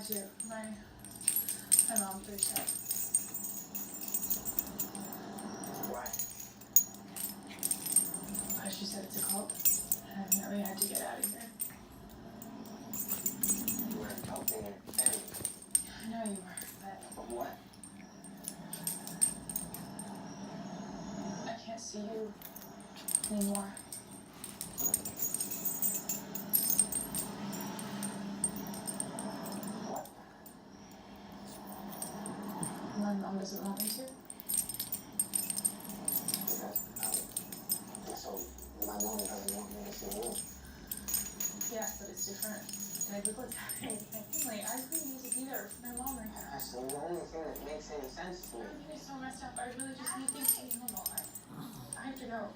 do. My mom freaked out. Why? She said it's a cult, and that we had to get out of here. You were helping your family. I know you were, but But what? I can't see you anymore. What? My mom doesn't want me to. So my mom doesn't want me to see you. Yeah, but it's different. Like, look what's happening with my family. I really need to be there for my mom right now. That's the only thing that makes any sense to me. Everything is so messed up. I really just need things to be normal. I have to go.